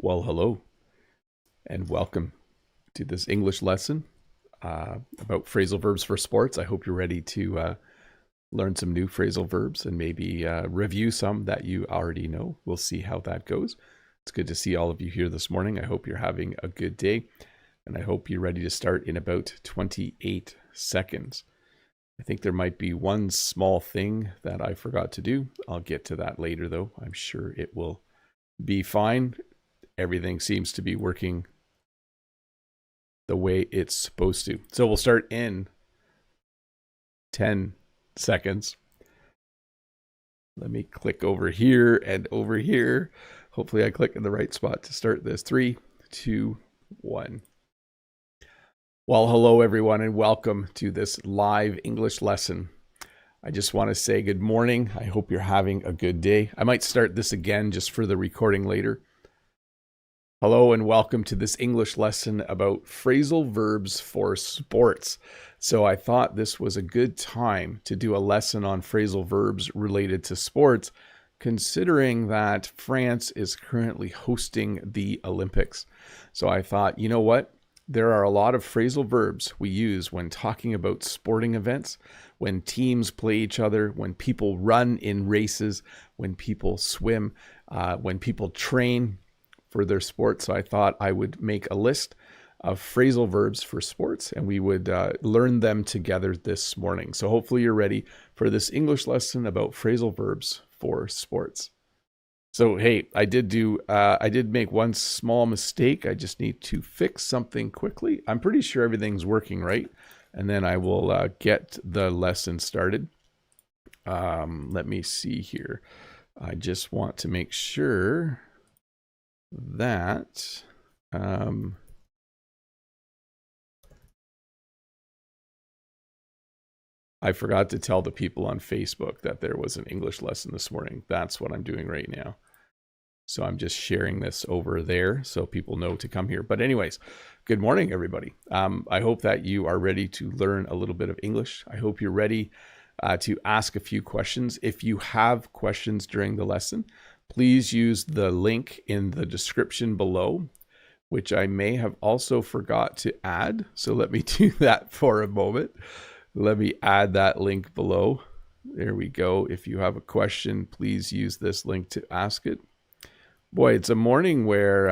Well, hello, and welcome to this English lesson about phrasal verbs for sports. I hope you're ready to learn some new phrasal verbs and maybe review some that you already know. We'll see how that goes. It's good to see all of you here this morning. I hope you're having a good day, and I hope you're ready to start in about 28 seconds. I think there might be one small thing that I forgot to do. I'll get to that later, though. I'm sure it will be fine. Everything seems to be working the way it's supposed to. So we'll start in 10 seconds. Let me click over here and over here. Hopefully I click in the right spot to start this. 3, 2, 1. Well, hello everyone, and welcome to this live English lesson. I just want to say good morning. I hope you're having a good day. I might start this again just for the recording later. Hello and welcome to this English lesson about phrasal verbs for sports. So I thought this was a good time to do a lesson on phrasal verbs related to sports, considering that France is currently hosting the Olympics. So I thought, you know what? There are a lot of phrasal verbs we use when talking about sporting events, when teams play each other, when people run in races, when people swim, when people train for their sport. So I thought I would make a list of phrasal verbs for sports, and we would learn them together this morning. So hopefully you're ready for this English lesson about phrasal verbs for sports. So hey, I did make one small mistake. I just need to fix something quickly. I'm pretty sure everything's working right, and then I will get the lesson started. Let me see here. I just want to make sure that I forgot to tell the people on Facebook that there was an English lesson this morning. That's what I'm doing right now. So I'm just sharing this over there so people know to come here. But anyways, good morning, everybody. I hope that you are ready to learn a little bit of English. I hope you're ready to ask a few questions. If you have questions during the lesson, please use the link in the description below, which I may have also forgot to add. So let me do that for a moment. Let me add that link below. There we go. If you have a question, please use this link to ask it. Boy, it's a morning where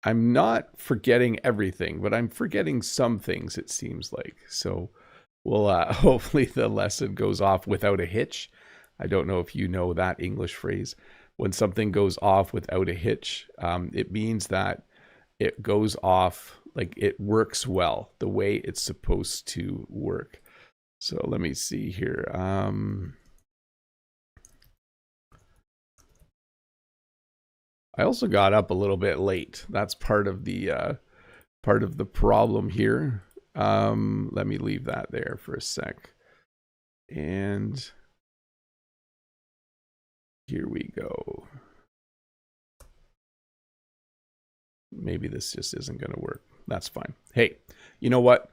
I'm not forgetting everything, but I'm forgetting some things, it seems like. So we'll hopefully the lesson goes off without a hitch. I don't know if you know that English phrase. When something goes off without a hitch, it means that it goes off like it works well, the way it's supposed to work. So let me see here. I also got up a little bit late. That's part of the problem here. Let me leave that there for a sec. And here we go. Maybe this just isn't going to work. That's fine. Hey, you know what?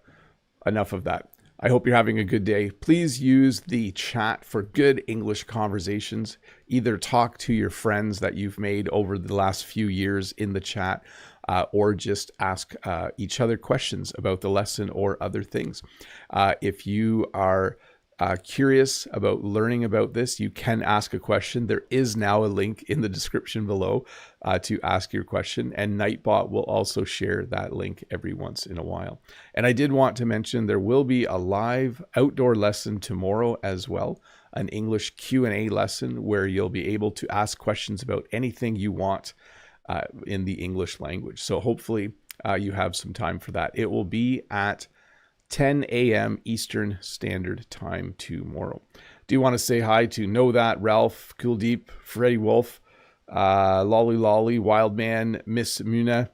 Enough of that. I hope you're having a good day. Please use the chat for good English conversations. Either talk to your friends that you've made over the last few years in the chat, or just ask each other questions about the lesson or other things. If you are curious about learning about this, you can ask a question. There is now a link in the description below to ask your question, and Nightbot will also share that link every once in a while. And I did want to mention there will be a live outdoor lesson tomorrow as well, an English Q&A lesson where you'll be able to ask questions about anything you want in the English language. So hopefully you have some time for that. It will be at 10 a.m. Eastern Standard Time tomorrow. Do you want to say hi to Know That, Ralph, Kuldeep, Freddie Wolf, Lolly Lolly, Wildman, Miss Muna?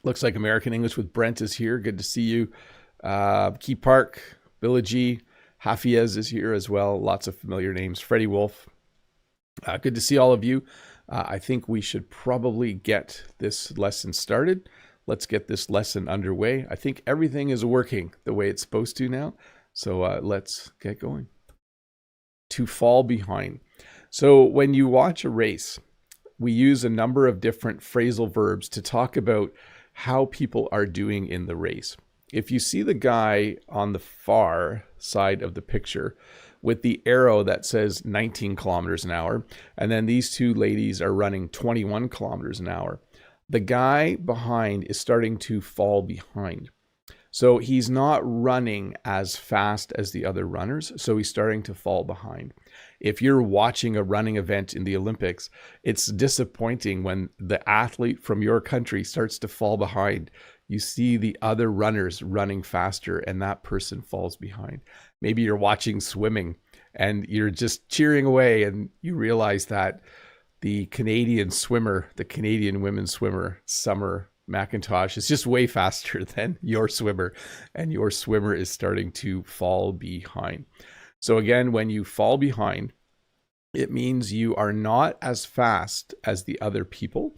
Looks like American English with Brent is here. Good to see you. Key Park, Billy G, Hafiez is here as well. Lots of familiar names. Freddie Wolf. Good to see all of you. I think we should probably get this lesson started. Let's get this lesson underway. I think everything is working the way it's supposed to now. So let's get going. To fall behind. So when you watch a race, we use a number of different phrasal verbs to talk about how people are doing in the race. If you see the guy on the far side of the picture with the arrow that says 19 kilometers an hour, and then these two ladies are running 21 kilometers an hour, the guy behind is starting to fall behind. So he's not running as fast as the other runners, so he's starting to fall behind. If you're watching a running event in the Olympics, it's disappointing when the athlete from your country starts to fall behind. You see the other runners running faster and that person falls behind. Maybe you're watching swimming and you're just cheering away and you realize that the Canadian swimmer, the Canadian women's swimmer, Summer McIntosh, is just way faster than your swimmer, and your swimmer is starting to fall behind. So again, when you fall behind, it means you are not as fast as the other people,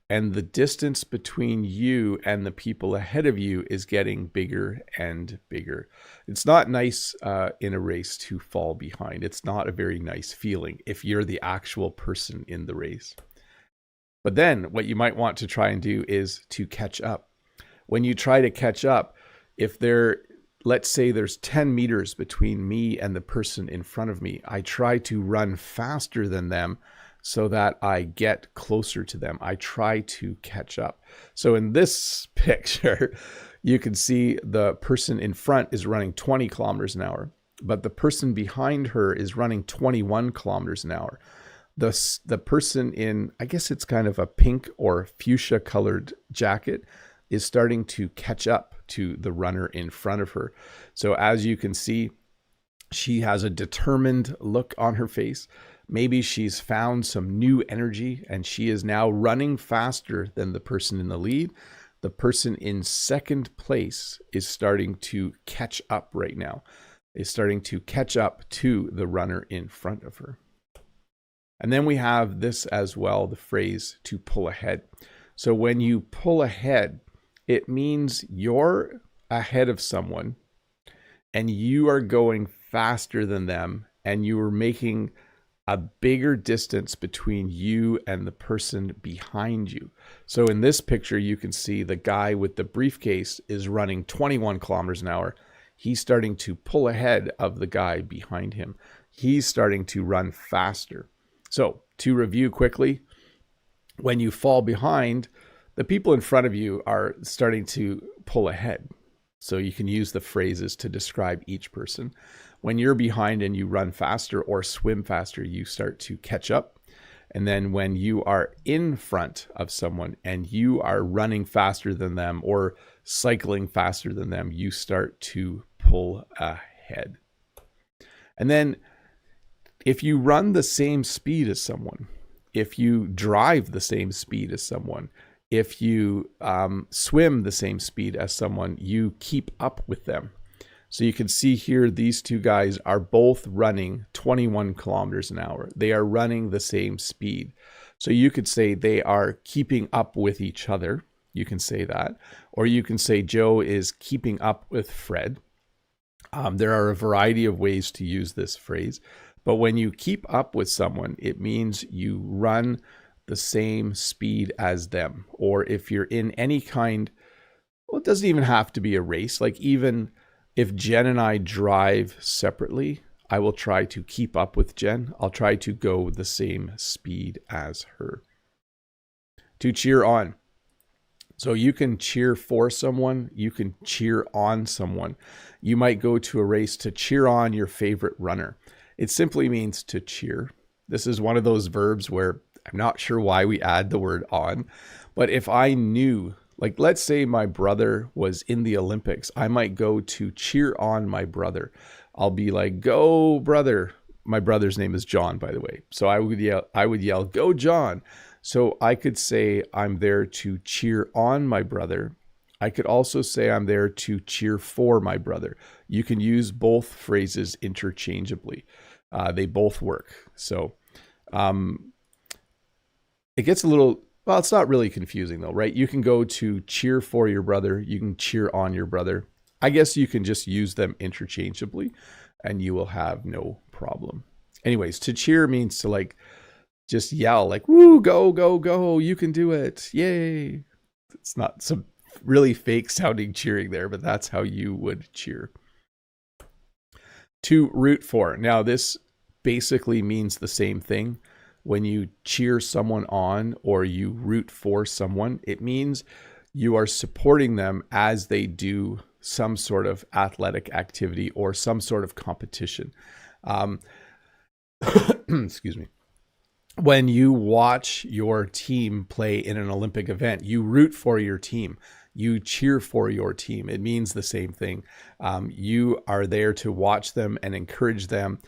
and the distance between you and the people ahead of you is getting bigger and bigger. It's not nice in a race to fall behind. It's not a very nice feeling if you're the actual person in the race. But then what you might want to try and do is to catch up. When you try to catch up, if let's say there's 10 meters between me and the person in front of me, I try to run faster than them so that I get closer to them. I try to catch up. So in this picture, you can see the person in front is running 20 kilometers an hour, but the person behind her is running 21 kilometers an hour. The person in, I guess it's kind of a pink or fuchsia colored jacket, is starting to catch up to the runner in front of her. So as you can see, she has a determined look on her face. Maybe she's found some new energy and she is now running faster than the person in the lead. The person in second place is starting to catch up right now, is starting to catch up to the runner in front of her. And then we have this as well, the phrase to pull ahead. So when you pull ahead, it means you're ahead of someone and you are going faster than them and you are making a bigger distance between you and the person behind you. So in this picture, you can see the guy with the briefcase is running 21 kilometers an hour. He's starting to pull ahead of the guy behind him. He's starting to run faster. So to review quickly, when you fall behind, the people in front of you are starting to pull ahead. So you can use the phrases to describe each person. When you're behind and you run faster or swim faster, you start to catch up. And then when you are in front of someone and you are running faster than them or cycling faster than them, you start to pull ahead. And then if you run the same speed as someone, if you drive the same speed as someone, if you swim the same speed as someone, you keep up with them. So you can see here, these two guys are both running 21 kilometers an hour. They are running the same speed. So you could say they are keeping up with each other. You can say that. Or you can say Joe is keeping up with Fred. There are a variety of ways to use this phrase. But when you keep up with someone, it means you run the same speed as them. Or if you're in any kind, well, it doesn't even have to be a race. Like even if Jen and I drive separately, I will try to keep up with Jen. I'll try to go the same speed as her. To cheer on. So you can cheer for someone. You can cheer on someone. You might go to a race to cheer on your favorite runner. It simply means to cheer. This is one of those verbs where I'm not sure why we add the word on, but if I knew, like let's say my brother was in the Olympics, I might go to cheer on my brother. I'll be like, go brother. My brother's name is John, by the way. So I would yell, go John. So I could say I'm there to cheer on my brother. I could also say I'm there to cheer for my brother. You can use both phrases interchangeably. They both work. So it gets a little, well, it's not really confusing though, right? You can go to cheer for your brother. You can cheer on your brother. I guess you can just use them interchangeably and you will have no problem. Anyways, to cheer means to like just yell like, woo, go, go, go, you can do it, yay. It's not some really fake sounding cheering there, but that's how you would cheer. To root for. Now, this basically means the same thing. When you cheer someone on or you root for someone, it means you are supporting them as they do some sort of athletic activity or some sort of competition. Excuse me. When you watch your team play in an Olympic event, you root for your team. You cheer for your team. It means the same thing. You are there to watch them and encourage them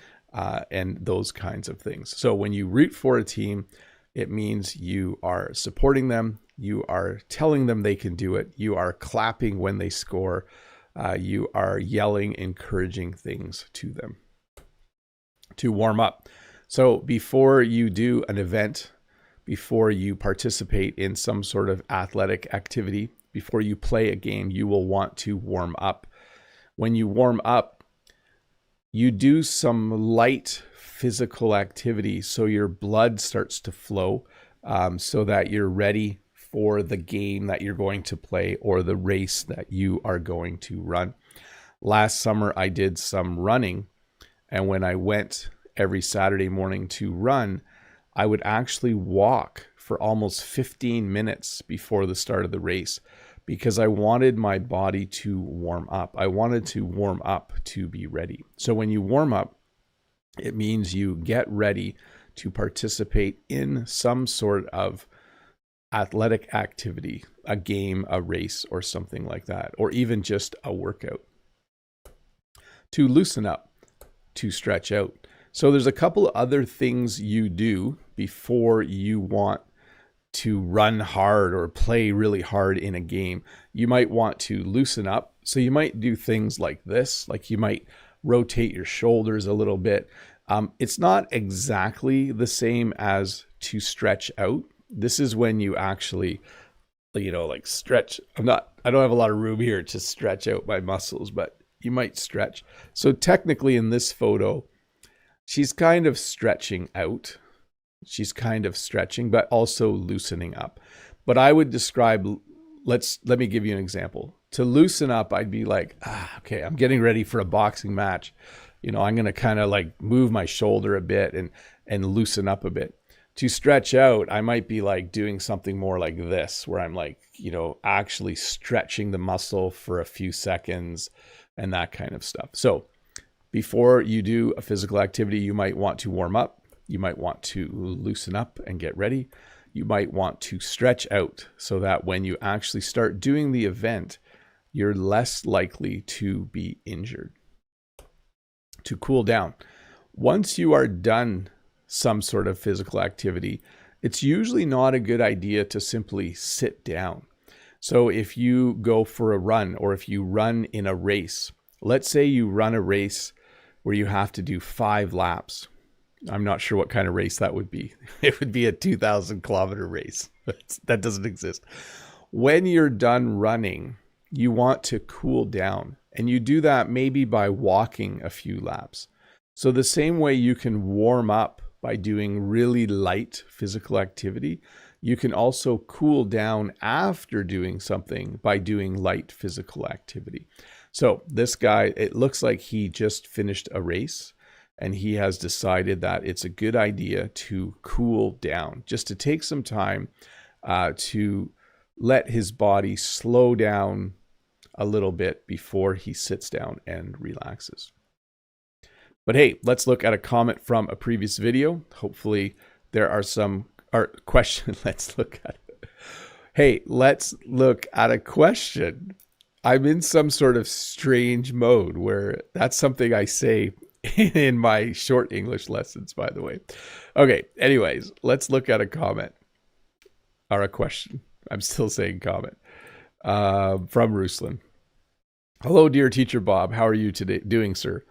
and those kinds of things. So when you root for a team, it means you are supporting them. You are telling them they can do it. You are clapping when they score. You are yelling, encouraging things to them. To warm up. So before you do an event, before you participate in some sort of athletic activity, before you play a game, you will want to warm up. When you warm up, you do some light physical activity so your blood starts to flow so that you're ready for the game that you're going to play or the race that you are going to run. Last summer, I did some running, and when I went every Saturday morning to run, I would actually walk for almost 15 minutes before the start of the race because I wanted my body to warm up. I wanted to warm up to be ready. So when you warm up, it means you get ready to participate in some sort of athletic activity, a game, a race, or something like that, or even just a workout. To loosen up, to stretch out. So there's a couple of other things you do before you want to run hard or play really hard in a game. You might want to loosen up. So you might do things like this, like you might rotate your shoulders a little bit. It's not exactly the same as to stretch out. This is when you actually, like stretch. I don't have a lot of room here to stretch out my muscles, but you might stretch. So technically in this photo, she's kind of stretching out. She's kind of stretching, but also loosening up. But I would describe, let me give you an example. To loosen up, I'd be like, okay, I'm getting ready for a boxing match. I'm going to kind of like move my shoulder a bit and loosen up a bit. To stretch out, I might be like doing something more like this, where I'm like, actually stretching the muscle for a few seconds and that kind of stuff. So before you do a physical activity, you might want to warm up. You might want to loosen up and get ready. You might want to stretch out so that when you actually start doing the event, you're less likely to be injured. To cool down. Once you are done some sort of physical activity, it's usually not a good idea to simply sit down. So if you go for a run or if you run in a race, let's say you run a race where you have to do 5 laps. I'm not sure what kind of race that would be. It would be a 2,000 kilometer race. That doesn't exist. When you're done running, you want to cool down. And you do that maybe by walking a few laps. So the same way you can warm up by doing really light physical activity, you can also cool down after doing something by doing light physical activity. So this guy, it looks like he just finished a race and he has decided that it's a good idea to cool down, just to take some time to let his body slow down a little bit before he sits down and relaxes. But hey, let's look at a comment from a previous video. Hopefully there are some questions. Let's look at it. Hey, let's look at a question. I'm in some sort of strange mode where that's something I say in my short English lessons, by the way. Okay, anyways, let's look at a comment or a question. I'm still saying comment from Ruslan. Hello, dear teacher Bob. How are you today doing, sir?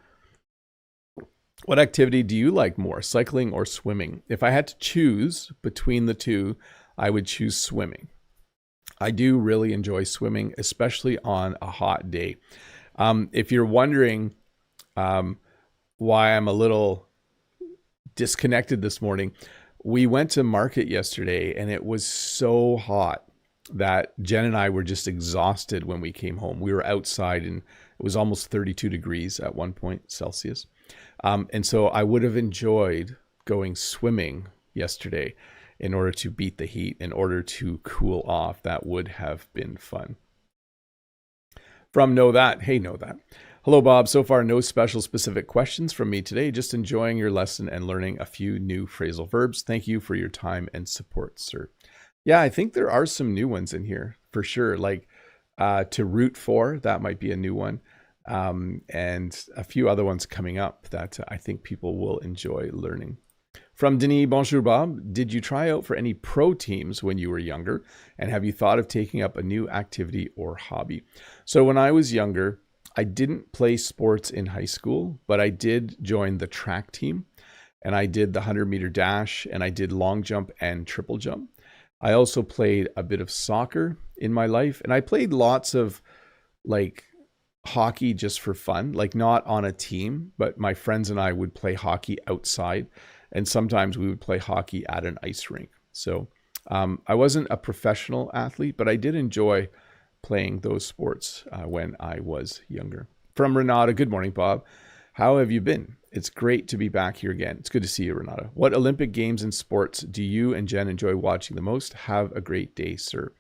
What activity do you like more, cycling or swimming? If I had to choose between the two, I would choose swimming. I do really enjoy swimming, especially on a hot day. If you're wondering why I'm a little disconnected this morning, We went to market yesterday and it was so hot that Jen and I were just exhausted when we came home. We were outside and it was almost 32 degrees at one point Celsius. And so I would have enjoyed going swimming yesterday in order to beat the heat, in order to cool off. That would have been fun. From Know That, hey, Know That. Hello, Bob. So far, no special specific questions from me today. Just enjoying your lesson and learning a few new phrasal verbs. Thank you for your time and support, sir. Yeah, I think there are some new ones in here for sure. Like to root for, that might be a new one. And a few other ones coming up that I think people will enjoy learning. From Denis, bonjour Bob. Did you try out for any pro teams when you were younger? And have you thought of taking up a new activity or hobby? So when I was younger, I didn't play sports in high school, but I did join the track team and I did the 100-meter dash and I did long jump and triple jump. I also played a bit of soccer in my life and I played lots of like hockey just for fun, like not on a team, but my friends and I would play hockey outside and sometimes we would play hockey at an ice rink. So I wasn't a professional athlete, but I did enjoy playing those sports when I was younger. From Renata, good morning, Bob. How have you been? It's great to be back here again. It's good to see you, Renata. What Olympic games and sports do you and Jen enjoy watching the most? Have a great day, sir.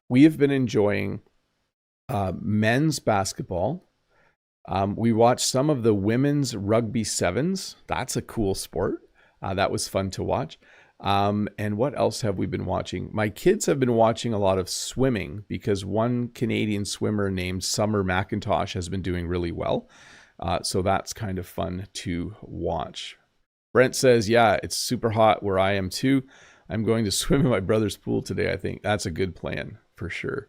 We have been enjoying men's basketball. We watched some of the women's rugby sevens. That's a cool sport. That was fun to watch. And what else have we been watching? My kids have been watching a lot of swimming because one Canadian swimmer named Summer McIntosh has been doing really well. So that's kind of fun to watch. Brent says, yeah, it's super hot where I am too. I'm going to swim in my brother's pool today. I think that's a good plan for sure.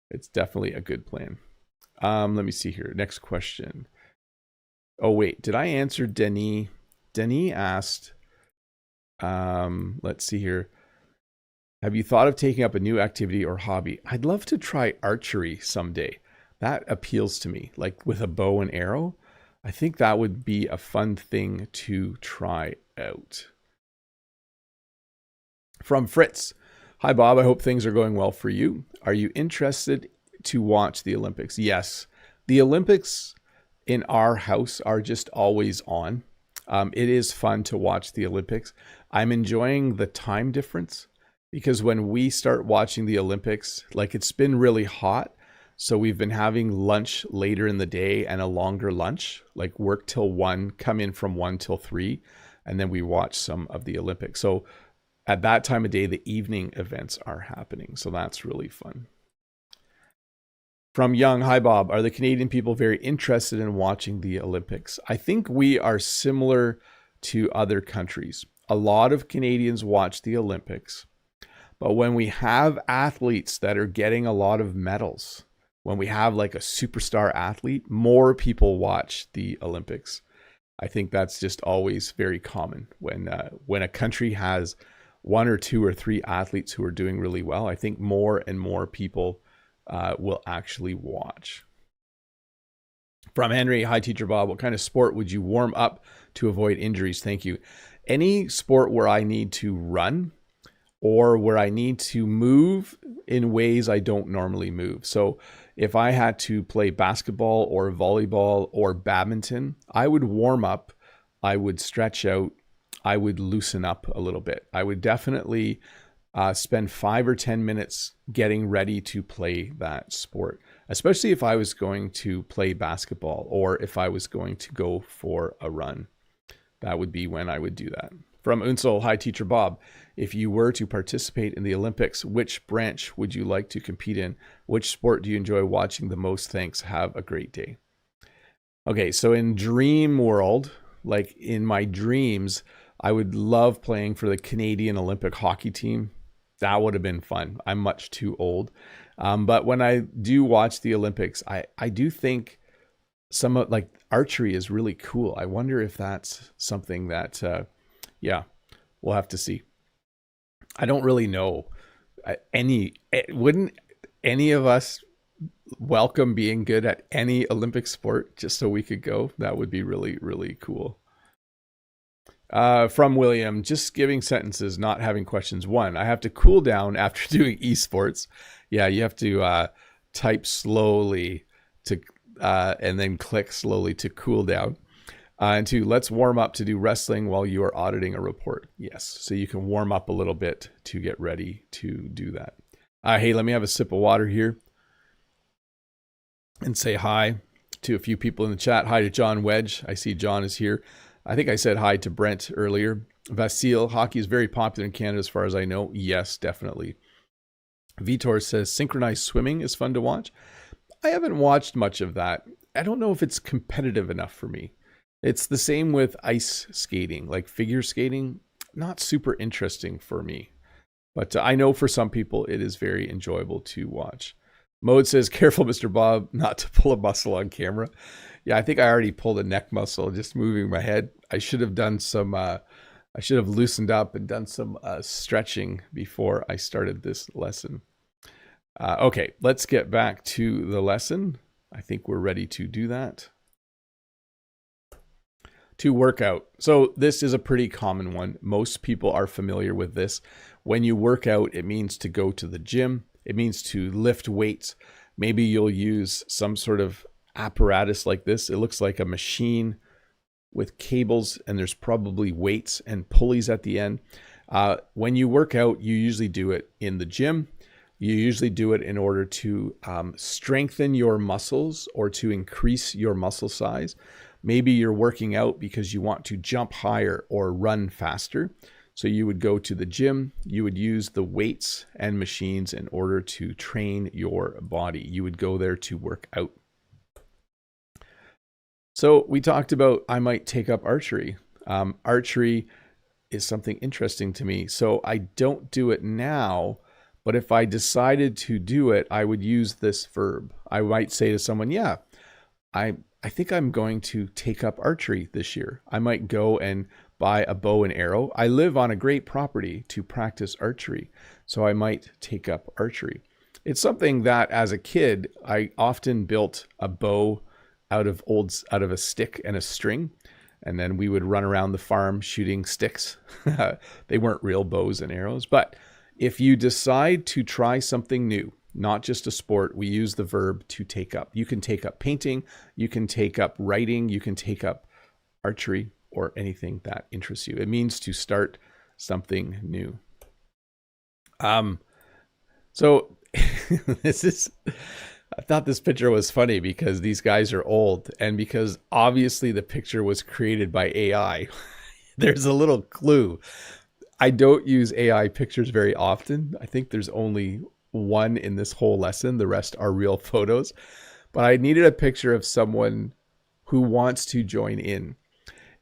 It's definitely a good plan. Let me see here. Next question. Oh, wait, did I answer Denis? Denis asked, let's see here. Have you thought of taking up a new activity or hobby? I'd love to try archery someday. That appeals to me, like with a bow and arrow. I think that would be a fun thing to try out. From Fritz. Hi, Bob. I hope things are going well for you. Are you interested to watch the Olympics? Yes. The Olympics in our house are just always on. It is fun to watch the Olympics. I'm enjoying the time difference because when we start watching the Olympics, like it's been really hot. So we've been having lunch later in the day and a longer lunch, like work till 1, come in from 1 till 3, and then we watch some of the Olympics. So at that time of day, the evening events are happening. So that's really fun. From Young, hi Bob. Are the Canadian people very interested in watching the Olympics? I think we are similar to other countries. A lot of Canadians watch the Olympics, but when we have athletes that are getting a lot of medals, when we have like a superstar athlete, more people watch the Olympics. I think that's just always very common. When a country has 1 or 2 or 3 athletes who are doing really well, I think more and more people will actually watch. From Henry, hi Teacher Bob, what kind of sport would you warm up to avoid injuries? Thank you. Any sport where I need to run or where I need to move in ways I don't normally move. So if I had to play basketball or volleyball or badminton, I would warm up, I would stretch out, I would loosen up a little bit. I would definitely spend 5 or 10 minutes getting ready to play that sport, especially if I was going to play basketball or if I was going to go for a run. That would be when I would do that. From Unsol, hi Teacher Bob. If you were to participate in the Olympics, which branch would you like to compete in? Which sport do you enjoy watching the most? Thanks. Have a great day. Okay, so in dream world, like in my dreams, I would love playing for the Canadian Olympic hockey team. That would have been fun. I'm much too old. But when I do watch the Olympics, I do think some of like archery is really cool. I wonder if that's something that, yeah, we'll have to see. I don't really know wouldn't any of us welcome being good at any Olympic sport just so we could go? That would be really, really cool. From William, just giving sentences, not having questions. 1, I have to cool down after doing esports. Yeah, you have to type slowly to and then click slowly to cool down. And 2, let's warm up to do wrestling while you are auditing a report. Yes, so you can warm up a little bit to get ready to do that. Hey, let me have a sip of water here and say hi to a few people in the chat. Hi to John Wedge. I see John is here. I think I said hi to Brent earlier. Vasil, hockey is very popular in Canada as far as I know. Yes, definitely. Vitor says synchronized swimming is fun to watch. I haven't watched much of that. I don't know if it's competitive enough for me. It's the same with ice skating, like figure skating, not super interesting for me. But I know for some people it is very enjoyable to watch. Mode says, careful, Mr. Bob, not to pull a muscle on camera. Yeah, I think I already pulled a neck muscle just moving my head. I should have done some, I should have loosened up and done some stretching before I started this lesson. Okay, let's get back to the lesson. I think we're ready to do that. To work out. So this is a pretty common one. Most people are familiar with this. When you work out, it means to go to the gym. It means to lift weights. Maybe you'll use some sort of apparatus like this. It looks like a machine with cables, and there's probably weights and pulleys at the end. When you work out, you usually do it in the gym. You usually do it in order to strengthen your muscles or to increase your muscle size. Maybe you're working out because you want to jump higher or run faster. So you would go to the gym, you would use the weights and machines in order to train your body. You would go there to work out. So we talked about I might take up archery. Archery is something interesting to me. So I don't do it now, but if I decided to do it, I would use this verb. I might say to someone, yeah, I think I'm going to take up archery this year. I might go and buy a bow and arrow. I live on a great property to practice archery, so I might take up archery. It's something that as a kid, I often built a bow out of a stick and a string, and then we would run around the farm shooting sticks. They weren't real bows and arrows, but if you decide to try something new, not just a sport, we use the verb to take up. You can take up painting, you can take up writing, you can take up archery or anything that interests you. It means to start something new. So I thought this picture was funny because these guys are old and because obviously the picture was created by AI. There's a little clue. I don't use AI pictures very often. I think there's only one in this whole lesson. The rest are real photos. But I needed a picture of someone who wants to join in.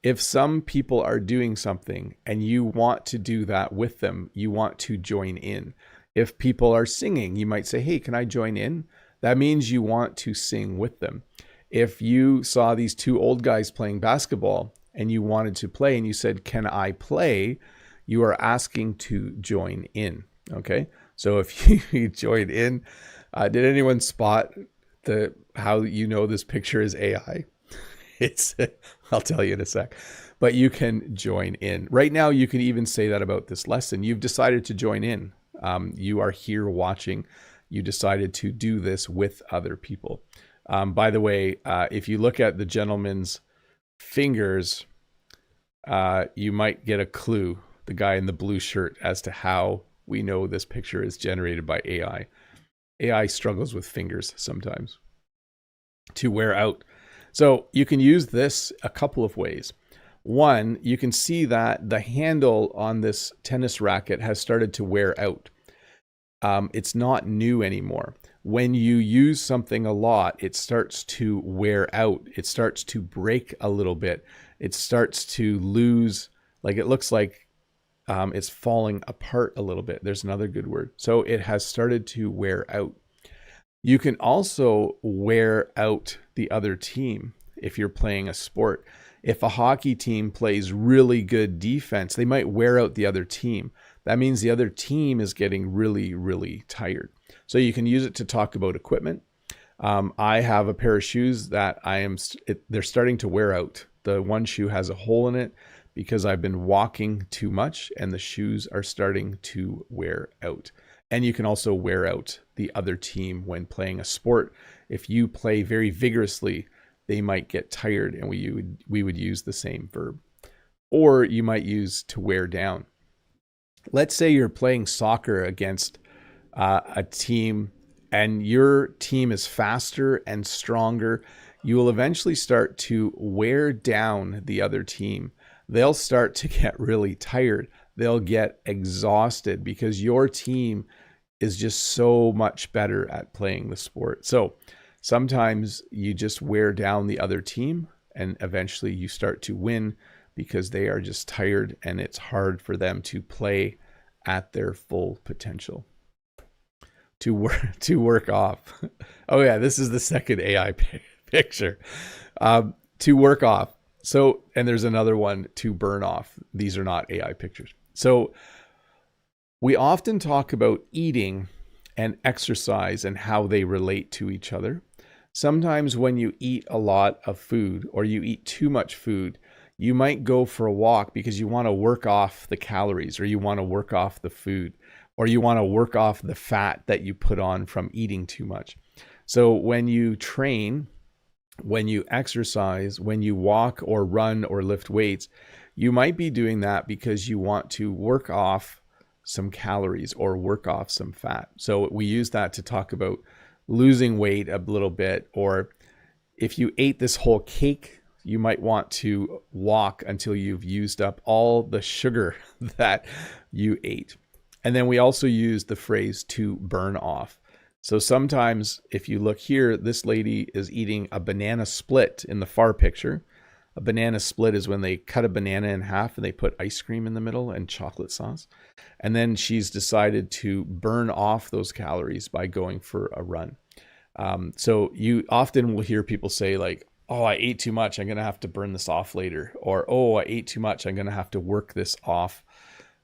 If some people are doing something and you want to do that with them, you want to join in. If people are singing, you might say, hey, can I join in? That means you want to sing with them. If you saw these two old guys playing basketball and you wanted to play and you said, can I play? You are asking to join in. Okay. So if you join in, did anyone spot how you know this picture is AI? I'll tell you in a sec, but you can join in. Right now, you can even say that about this lesson. You've decided to join in. You are here watching. You decided to do this with other people. By the way, if you look at the gentleman's fingers, you might get a clue, the guy in the blue shirt, as to how we know this picture is generated by AI. AI struggles with fingers sometimes to wear out. So you can use this a couple of ways. One, you can see that the handle on this tennis racket has started to wear out. It's not new anymore. When you use something a lot, it starts to wear out. It starts to break a little bit. It starts to lose, like it looks like it's falling apart a little bit. There's another good word. So it has started to wear out. You can also wear out the other team if you're playing a sport. If a hockey team plays really good defense, they might wear out the other team. That means the other team is getting really, really tired. So you can use it to talk about equipment. I have a pair of shoes that they're starting to wear out. The one shoe has a hole in it because I've been walking too much and the shoes are starting to wear out. And you can also wear out the other team when playing a sport. If you play very vigorously, they might get tired, and we would use the same verb. Or you might use to wear down. Let's say you're playing soccer against a team, and your team is faster and stronger. You will eventually start to wear down the other team. They'll start to get really tired. They'll get exhausted because your team is just so much better at playing the sport. So sometimes you just wear down the other team, and eventually you start to win because they are just tired and it's hard for them to play at their full potential. To work off. Oh yeah, this is the second AI picture. To work off. So, and there's another one, to burn off. These are not AI pictures. So we often talk about eating and exercise and how they relate to each other. Sometimes when you eat a lot of food or you eat too much food, you might go for a walk because you want to work off the calories, or you want to work off the food, or you want to work off the fat that you put on from eating too much. So when you train, when you exercise, when you walk or run or lift weights, you might be doing that because you want to work off some calories or work off some fat. So we use that to talk about losing weight a little bit, or if you ate this whole cake, you might want to walk until you've used up all the sugar that you ate. And then we also use the phrase to burn off. So sometimes if you look here, this lady is eating a banana split in the far picture. A banana split is when they cut a banana in half and they put ice cream in the middle and chocolate sauce. And then she's decided to burn off those calories by going for a run. So you often will hear people say like, oh, I ate too much, I'm going to have to burn this off later. Or, oh, I ate too much, I'm going to have to work this off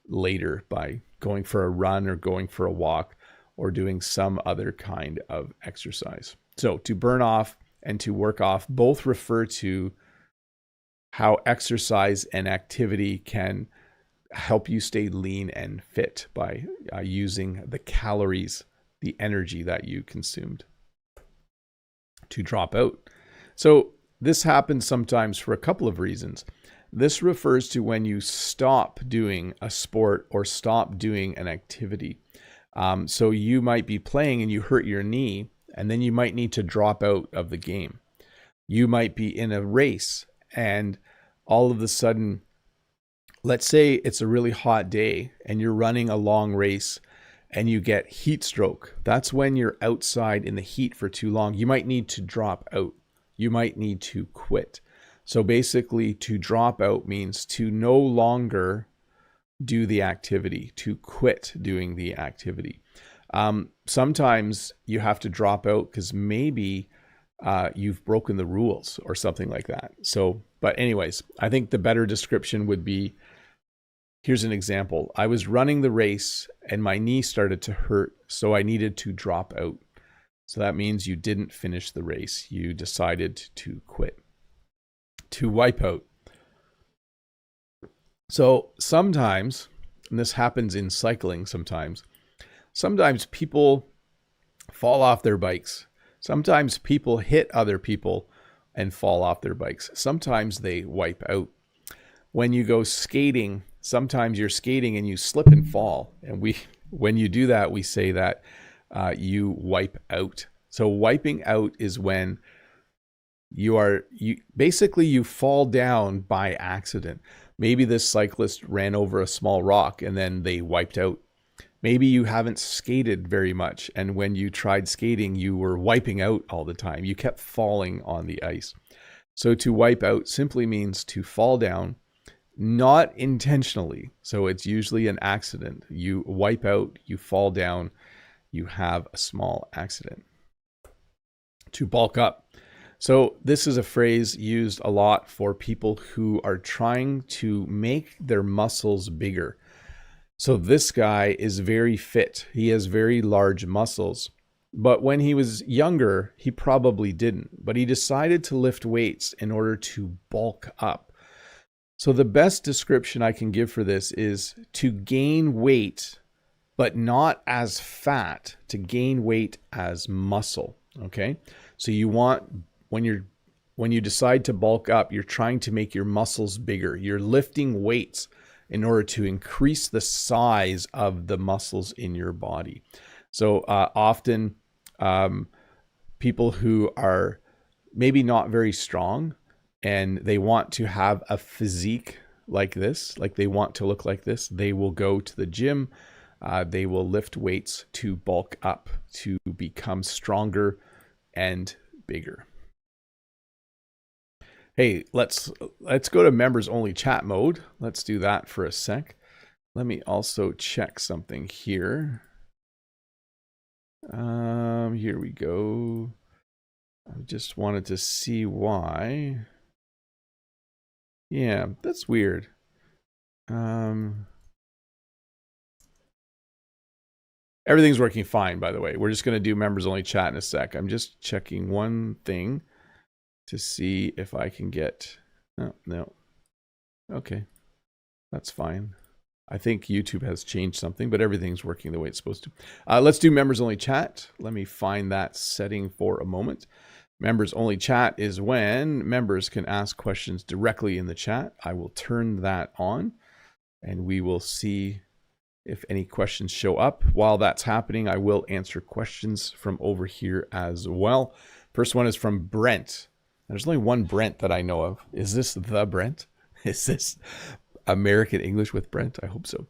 later by going for a run or going for a walk or doing some other kind of exercise. So to burn off and to work off both refer to how exercise and activity can help you stay lean and fit by using the calories, the energy that you consumed. To drop out. So this happens sometimes for a couple of reasons. This refers to when you stop doing a sport or stop doing an activity. So you might be playing and you hurt your knee, and then you might need to drop out of the game. You might be in a race and all of a sudden, let's say it's a really hot day and you're running a long race and you get heat stroke. That's when you're outside in the heat for too long. You might need to drop out. You might need to quit. So basically, to drop out means to no longer do the activity, to quit doing the activity. Sometimes you have to drop out because maybe you've broken the rules or something like that. So, but anyways, I think the better description would be, here's an example. I was running the race and my knee started to hurt, so I needed to drop out. So that means you didn't finish the race. You decided to quit. To wipe out. So sometimes, and this happens in cycling sometimes people fall off their bikes. Sometimes people hit other people and fall off their bikes. Sometimes they wipe out. When you go skating, sometimes you're skating and you slip and fall. And when you do that, we say that you wipe out. So wiping out is when you basically fall down by accident. Maybe this cyclist ran over a small rock and then they wiped out. Maybe you haven't skated very much, and when you tried skating, you were wiping out all the time. You kept falling on the ice. So to wipe out simply means to fall down, not intentionally. So it's usually an accident. You wipe out, you fall down, you have a small accident. To bulk up. So this is a phrase used a lot for people who are trying to make their muscles bigger. So this guy is very fit. He has very large muscles. But when he was younger, he probably didn't. But he decided to lift weights in order to bulk up. So the best description I can give for this is to gain weight, but not as fat, to gain weight as muscle. Okay. So you want, when you decide to bulk up, you're trying to make your muscles bigger. You're lifting weights in order to increase the size of the muscles in your body. So often people who are maybe not very strong and they want to have a physique like this, like they want to look like this, they will go to the gym. They will lift weights to bulk up, to become stronger and bigger. Hey, let's go to members only chat mode. Let's do that for a sec. Let me also check something here. Here we go. I just wanted to see why. Yeah, that's weird. Everything's working fine, by the way. We're just going to do members only chat in a sec. I'm just checking one thing to see if I can get... No. Okay. That's fine. I think YouTube has changed something, but everything's working the way it's supposed to. Let's do members only chat. Let me find that setting for a moment. Members only chat is when members can ask questions directly in the chat. I will turn that on and we will see if any questions show up. While that's happening, I will answer questions from over here as well. First one is from Brent. There's only one Brent that I know of. Is this the Brent? Is this American English with Brent? I hope so.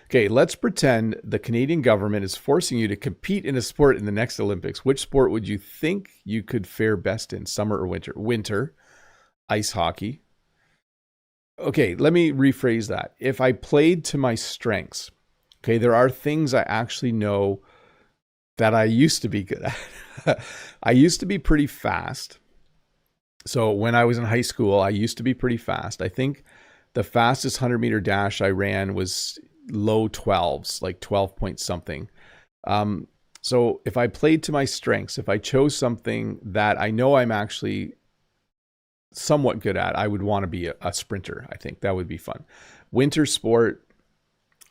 Okay, let's pretend the Canadian government is forcing you to compete in a sport in the next Olympics. Which sport would you think you could fare best in, summer or winter? Winter, ice hockey. Okay, let me rephrase that. If I played to my strengths, okay, there are things I actually know that I used to be good at. I used to be pretty fast. So when I was in high school, I used to be pretty fast. I think the fastest 100-meter dash I ran was low 12s, like 12 point something. So if I played to my strengths, if I chose something that I know I'm actually somewhat good at, I would want to be a sprinter. I think that would be fun. Winter sport,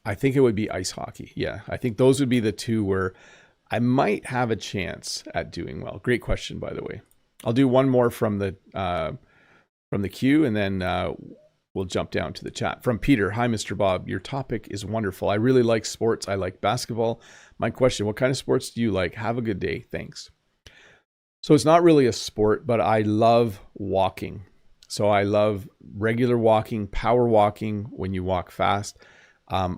I think it would be ice hockey. Yeah, I think those would be the two where I might have a chance at doing well. Great question, by the way. I'll do one more from the queue, and then we'll jump down to the chat. From Peter, hi, Mr. Bob. Your topic is wonderful. I really like sports. I like basketball. My question, what kind of sports do you like? Have a good day. Thanks. So it's not really a sport, but I love walking. So I love regular walking, power walking when you walk fast. I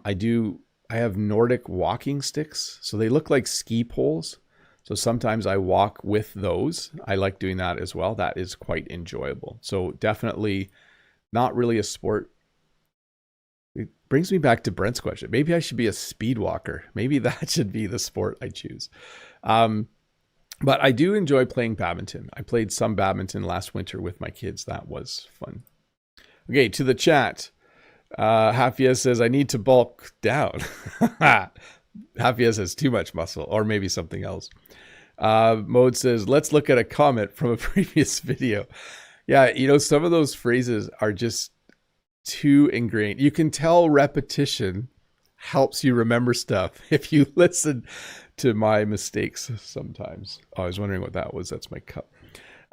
have Nordic walking sticks. So they look like ski poles. So sometimes I walk with those. I like doing that as well. That is quite enjoyable. So definitely not really a sport. It brings me back to Brent's question. Maybe I should be a speed walker. Maybe that should be the sport I choose. But I do enjoy playing badminton. I played some badminton last winter with my kids. That was fun. Okay, to the chat. Hafia says, I need to bulk down. Hafia says too much muscle, or maybe something else. Mode says, let's look at a comment from a previous video. Yeah, you know, some of those phrases are just too ingrained. You can tell repetition helps you remember stuff if you listen to my mistakes sometimes. Oh, I was wondering what that was. That's my cup.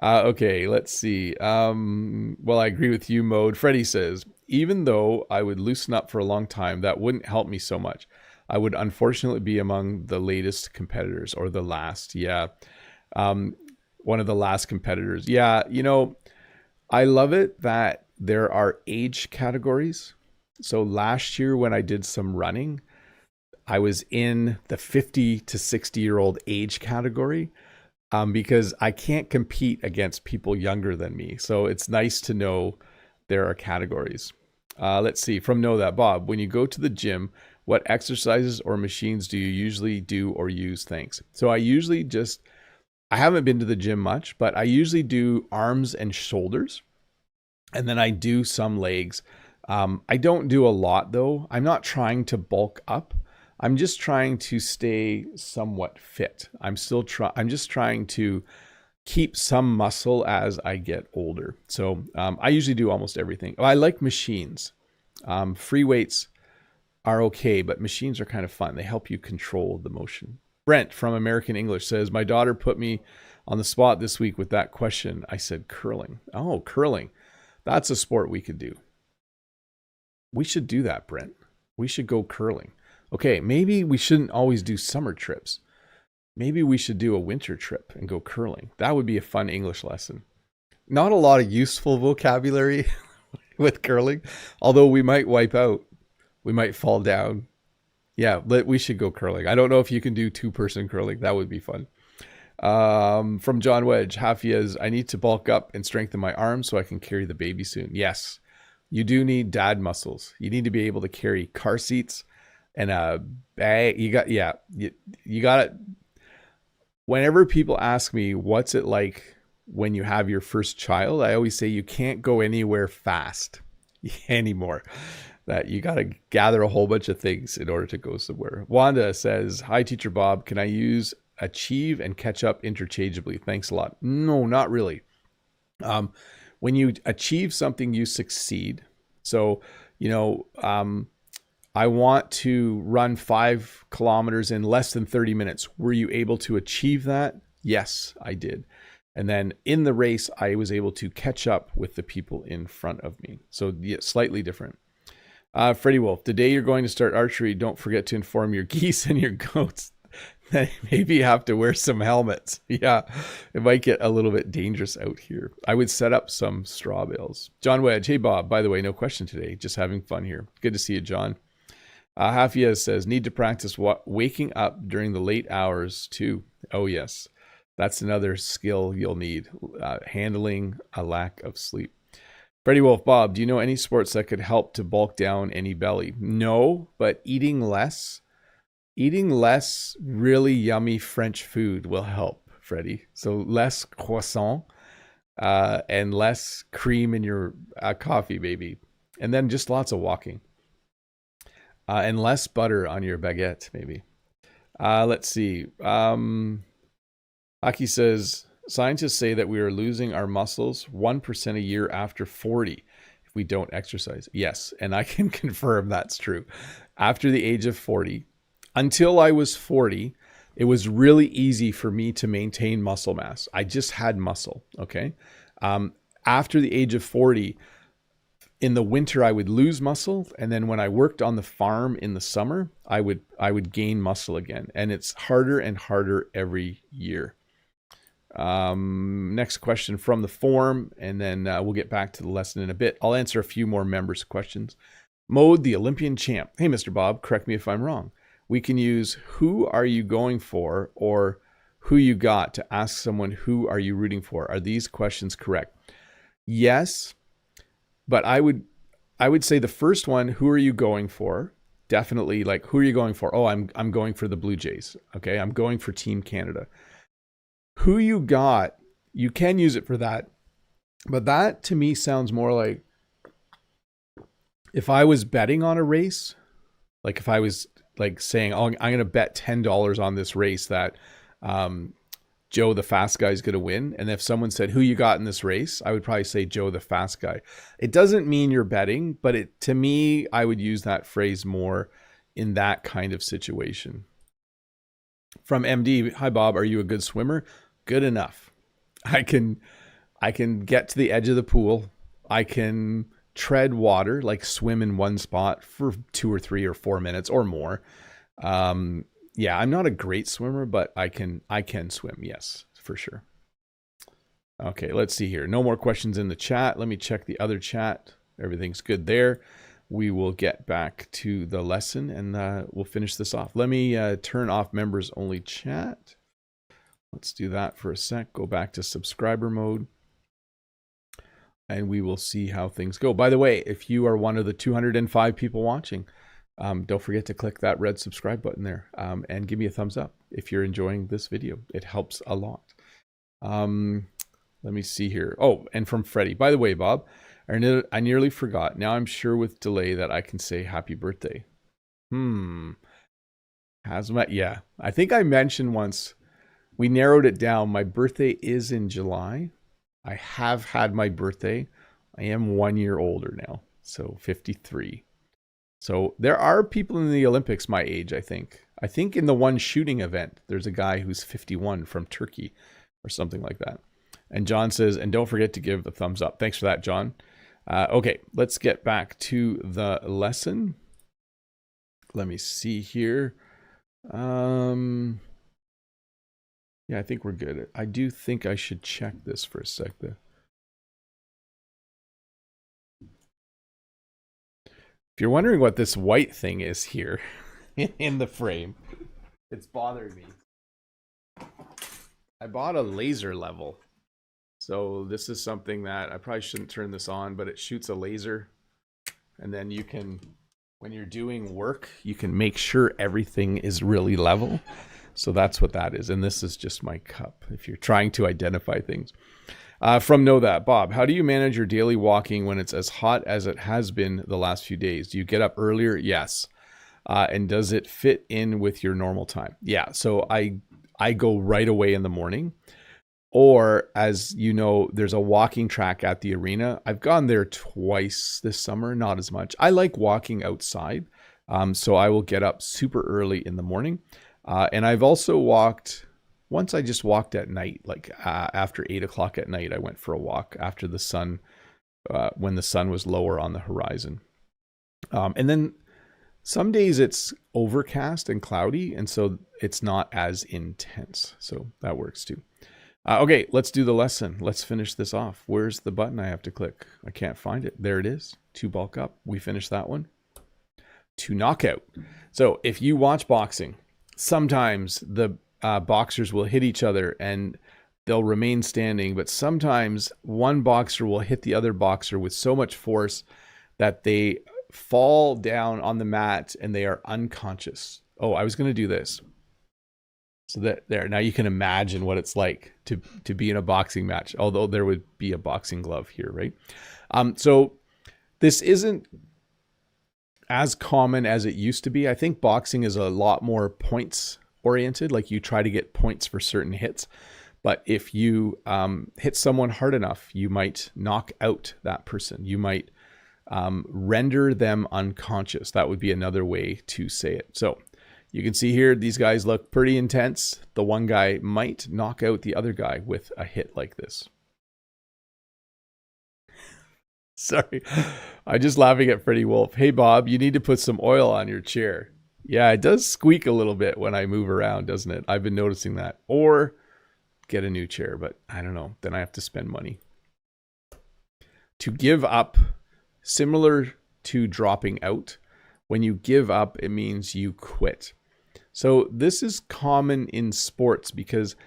Okay, let's see. Well, I agree with you, Mode. Freddie says, even though I would loosen up for a long time, that wouldn't help me so much. I would unfortunately be among the latest competitors, or the last. Yeah. One of the last competitors. Yeah. You know, I love it that there are age categories. So last year when I did some running, I was in the 50 to 60-year-old age category because I can't compete against people younger than me. So it's nice to know there are categories. Let's see. From Know That Bob, when you go to the gym, what exercises or machines do you usually do or use? Thanks. So I usually I haven't been to the gym much, but I usually do arms and shoulders. And then I do some legs. I don't do a lot though. I'm not trying to bulk up. I'm just trying to stay somewhat fit. I'm just trying to keep some muscle as I get older. So I usually do almost everything. I like machines. Free weights are okay, but machines are kind of fun. They help you control the motion. Brent from American English says, my daughter put me on the spot this week with that question. I said curling. Oh, curling. That's a sport we could do. We should do that, Brent. We should go curling. Okay, maybe we shouldn't always do summer trips. Maybe we should do a winter trip and go curling. That would be a fun English lesson. Not a lot of useful vocabulary with curling, although we might wipe out. We might fall down. Yeah, we should go curling. I don't know if you can do two-person curling. That would be fun. From John Wedge, Hafiz, I need to bulk up and strengthen my arms so I can carry the baby soon. Yes, you do need dad muscles. You need to be able to carry car seats and a bag. You got it. Whenever people ask me, what's it like when you have your first child? I always say you can't go anywhere fast anymore. That you got to gather a whole bunch of things in order to go somewhere. Wanda says, hi, Teacher Bob. Can I use achieve and catch up interchangeably? Thanks a lot. No, not really. When you achieve something, you succeed. So, I want to run 5 kilometers in less than 30 minutes. Were you able to achieve that? Yes, I did. And then in the race, I was able to catch up with the people in front of me. So yeah, slightly different. Freddie Wolf, the day you're going to start archery, don't forget to inform your geese and your goats that maybe you have to wear some helmets. Yeah, it might get a little bit dangerous out here. I would set up some straw bales. John Wedge, hey Bob, by the way, no question today. Just having fun here. Good to see you, John. Hafia says, need to practice waking up during the late hours too. Oh yes, that's another skill you'll need, handling a lack of sleep. Freddie Wolf, Bob, do you know any sports that could help to bulk down any belly? No, but eating less really yummy French food will help, Freddie. So less croissant and less cream in your coffee, baby. And then just lots of walking. And less butter on your baguette, maybe. Let's see. Aki says, scientists say that we are losing our muscles 1% a year after 40 if we don't exercise. Yes, and I can confirm that's true. After the age of 40, until I was 40, it was really easy for me to maintain muscle mass. I just had muscle, okay? After the age of 40, in the winter, I would lose muscle. And then when I worked on the farm in the summer, I would gain muscle again. And it's harder and harder every year. Next question from the forum, and then we'll get back to the lesson in a bit. I'll answer a few more members' questions. Mode, the Olympian champ. Hey, Mr. Bob, correct me if I'm wrong. We can use who are you going for or who you got to ask someone who are you rooting for. Are these questions correct? Yes, but I would say the first one, who are you going for? Definitely, like, who are you going for? Oh, I'm going for the Blue Jays. Okay, I'm going for Team Canada. Who you got, you can use it for that. But that to me sounds more like if I was betting on a race, like if I was like saying, oh, I'm going to bet $10 on this race that Joe the fast guy is going to win. And if someone said, who you got in this race, I would probably say Joe the fast guy. It doesn't mean you're betting, but to me, I would use that phrase more in that kind of situation. From MD, hi Bob, are you a good swimmer? Good enough. I can get to the edge of the pool. I can tread water, like swim in one spot for 2 or 3 or 4 minutes or more. Yeah, I'm not a great swimmer, but I can swim. Yes, for sure. Okay, let's see here. No more questions in the chat. Let me check the other chat. Everything's good there. We will get back to the lesson and we'll finish this off. Let me turn off members only chat. Let's do that for a sec. Go back to subscriber mode. And we will see how things go. By the way, if you are one of the 205 people watching, don't forget to click that red subscribe button there and give me a thumbs up if you're enjoying this video. It helps a lot. Let me see here. Oh, and from Freddie. By the way, Bob, I nearly forgot. Now I'm sure with delay that I can say happy birthday. Hazmat, yeah. I think I mentioned once we narrowed it down. My birthday is in July. I have had my birthday. I am 1 year older now, so 53. So there are people in the Olympics my age, I think. I think in the one shooting event, there's a guy who's 51 from Turkey or something like that. And John says, and don't forget to give a thumbs up. Thanks for that, John. Okay, let's get back to the lesson. Let me see here. Yeah, I think we're good. I do think I should check this for a sec, though. If you're wondering what this white thing is here in the frame, it's bothering me. I bought a laser level. So this is something that I probably shouldn't turn this on, but it shoots a laser. And then you can, when you're doing work, you can make sure everything is really level. So that's what that is. And this is just my cup if you're trying to identify things. From Know That, Bob, how do you manage your daily walking when it's as hot as it has been the last few days? Do you get up earlier? Yes. And does it fit in with your normal time? Yeah. So I go right away in the morning. Or, as you know, there's a walking track at the arena. I've gone there twice this summer, not as much. I like walking outside. So I will get up super early in the morning. And I've also walked, once I just walked at night, like after 8 o'clock at night, I went for a walk after the sun, when the sun was lower on the horizon. And then some days it's overcast and cloudy, and so it's not as intense. So that works too. Okay, let's do the lesson. Let's finish this off. Where's the button I have to click? I can't find it. There it is. To bulk up. We finished that one. To knock out. So if you watch boxing, sometimes the boxers will hit each other and they'll remain standing, but sometimes one boxer will hit the other boxer with so much force that they fall down on the mat and they are unconscious. Oh, I was going to do this. So that there, now you can imagine what it's like to be in a boxing match, although there would be a boxing glove here, right? So this isn't as common as it used to be. I think boxing is a lot more points oriented, like you try to get points for certain hits. But if you hit someone hard enough, you might knock out that person. You might render them unconscious. That would be another way to say it. So you can see here, these guys look pretty intense. The one guy might knock out the other guy with a hit like this. Sorry, I'm just laughing at Freddie Wolf. Hey, Bob, you need to put some oil on your chair. Yeah, it does squeak a little bit when I move around, doesn't it? I've been noticing that. Or get a new chair, but I don't know. Then I have to spend money. To give up, similar to dropping out. When you give up, it means you quit. So this is common in sports because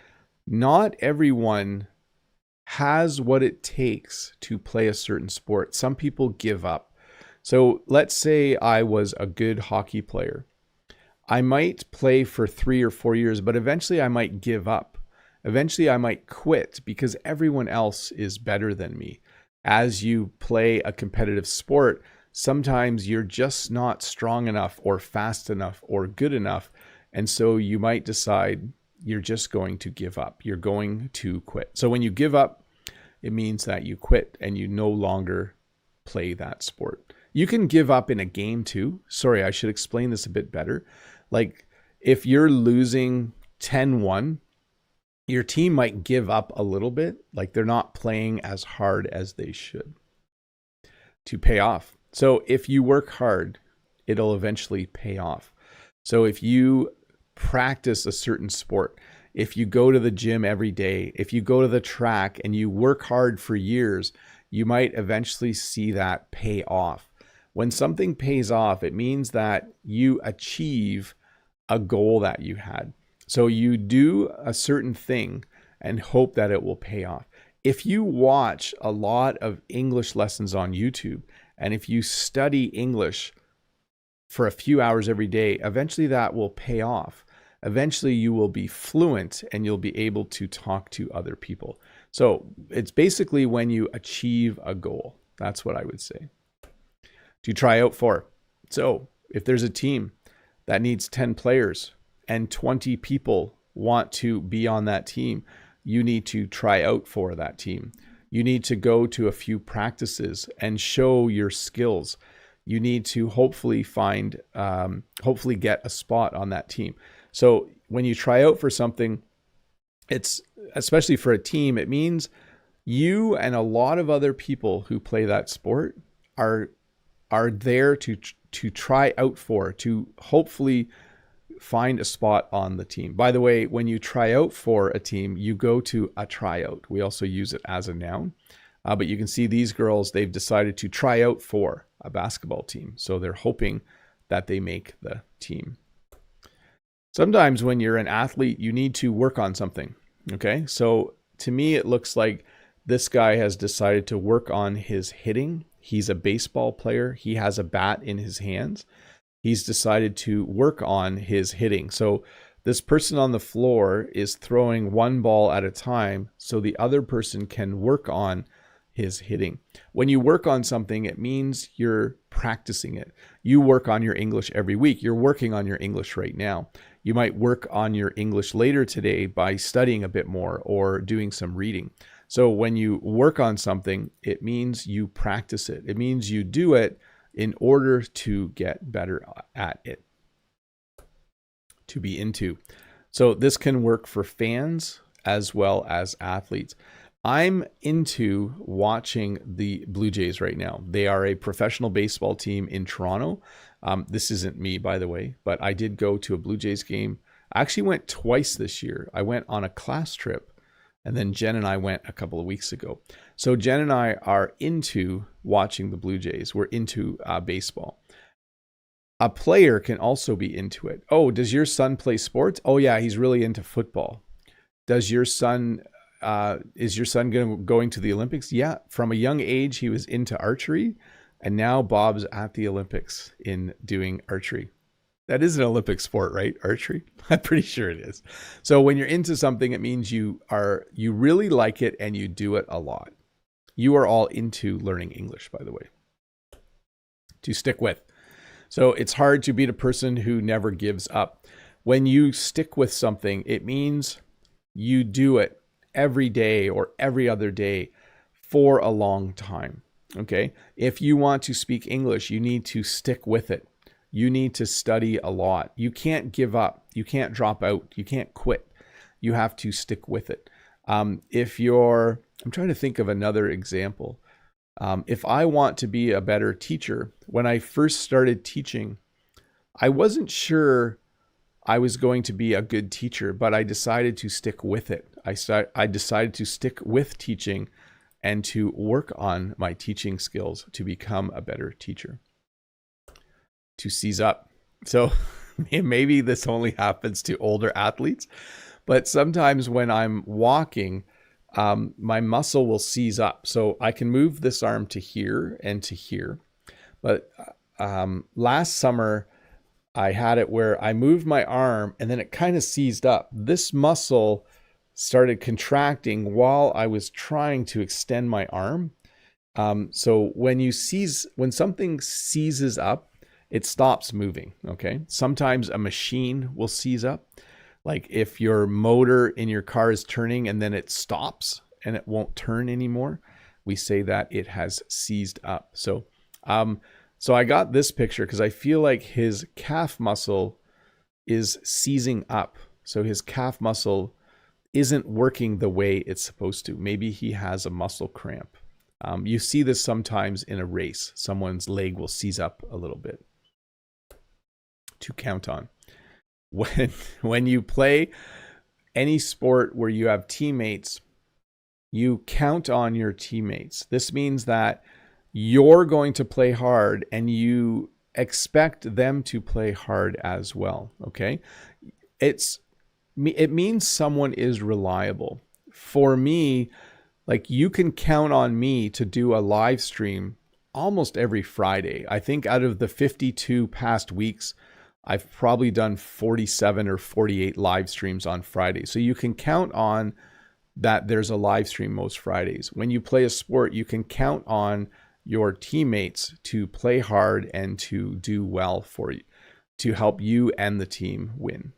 not everyone has what it takes to play a certain sport. Some people give up. So let's say I was a good hockey player. I might play for 3 or 4 years, but eventually I might give up. Eventually I might quit because everyone else is better than me. As you play a competitive sport, sometimes you're just not strong enough or fast enough or good enough. And so you might decide you're just going to give up. You're going to quit. So when you give up, it means that you quit and you no longer play that sport. You can give up in a game too. Sorry, I should explain this a bit better. Like if you're losing 10-1, your team might give up a little bit. Like they're not playing as hard as they should to pay off. So if you work hard, it'll eventually pay off. So if you practice a certain sport, if you go to the gym every day, if you go to the track and you work hard for years, you might eventually see that pay off. When something pays off, it means that you achieve a goal that you had. So you do a certain thing and hope that it will pay off. If you watch a lot of English lessons on YouTube, and if you study English for a few hours every day, eventually that will pay off. Eventually you will be fluent and you'll be able to talk to other people. So it's basically when you achieve a goal. That's what I would say. To try out for. So if there's a team that needs 10 players and 20 people want to be on that team, you need to try out for that team. You need to go to a few practices and show your skills. You need to hopefully get a spot on that team. So when you try out for something, it's especially for a team, it means you and a lot of other people who play that sport are there to try out for, to hopefully find a spot on the team. By the way, when you try out for a team, you go to a tryout. We also use it as a noun. But you can see these girls, they've decided to try out for a basketball team. So they're hoping that they make the team. Sometimes when you're an athlete, you need to work on something. Okay. So to me, it looks like this guy has decided to work on his hitting. He's a baseball player. He has a bat in his hands. He's decided to work on his hitting. So this person on the floor is throwing one ball at a time so the other person can work on his hitting. When you work on something, it means you're practicing it. You work on your English every week. You're working on your English right now. You might work on your English later today by studying a bit more or doing some reading. So when you work on something, it means you practice it. It means you do it in order to get better at it, to be into. So this can work for fans as well as athletes. I'm into watching the Blue Jays right now. They are a professional baseball team in Toronto. This isn't me, by the way, but I did go to a Blue Jays game. I actually went twice this year. I went on a class trip, and then Jen and I went a couple of weeks ago. So Jen and I are into watching the Blue Jays. We're into baseball. A player can also be into it. Oh, does your son play sports? Oh yeah, he's really into football. Does your son, is your son going to the Olympics? Yeah, from a young age, he was into archery, and now Bob's at the Olympics in doing archery. That is an Olympic sport, right? Archery? I'm pretty sure it is. So when you're into something, it means you really like it and you do it a lot. You are all into learning English, by the way, to stick with. So it's hard to be the person who never gives up. When you stick with something, it means you do it every day or every other day for a long time. Okay? If you want to speak English, you need to stick with it. You need to study a lot. You can't give up. You can't drop out. You can't quit. You have to stick with it. I'm trying to think of another example. If I want to be a better teacher, when I first started teaching, I wasn't sure I was going to be a good teacher, but I decided to stick with it. I decided to stick with teaching and to work on my teaching skills to become a better teacher. To seize up. So maybe this only happens to older athletes, but sometimes when I'm walking, my muscle will seize up. So I can move this arm to here and to here. But last summer, I had it where I moved my arm and then it kind of seized up. This muscle started contracting while I was trying to extend my arm. So when something seizes up, it stops moving, okay? Sometimes a machine will seize up. Like if your motor in your car is turning and then it stops and it won't turn anymore, we say that it has seized up. So I got this picture because I feel like his calf muscle is seizing up. So his calf muscle isn't working the way it's supposed to. Maybe he has a muscle cramp. You see this sometimes in a race. Someone's leg will seize up a little bit. To count on. When you play any sport where you have teammates, you count on your teammates. This means that you're going to play hard and you expect them to play hard as well, okay? It means someone is reliable. For me, like you can count on me to do a live stream almost every Friday. I think out of the 52 past weeks, I've probably done 47 or 48 live streams on Friday. So you can count on that there's a live stream most Fridays. When you play a sport, you can count on your teammates to play hard and to do well for you, to help you and the team win.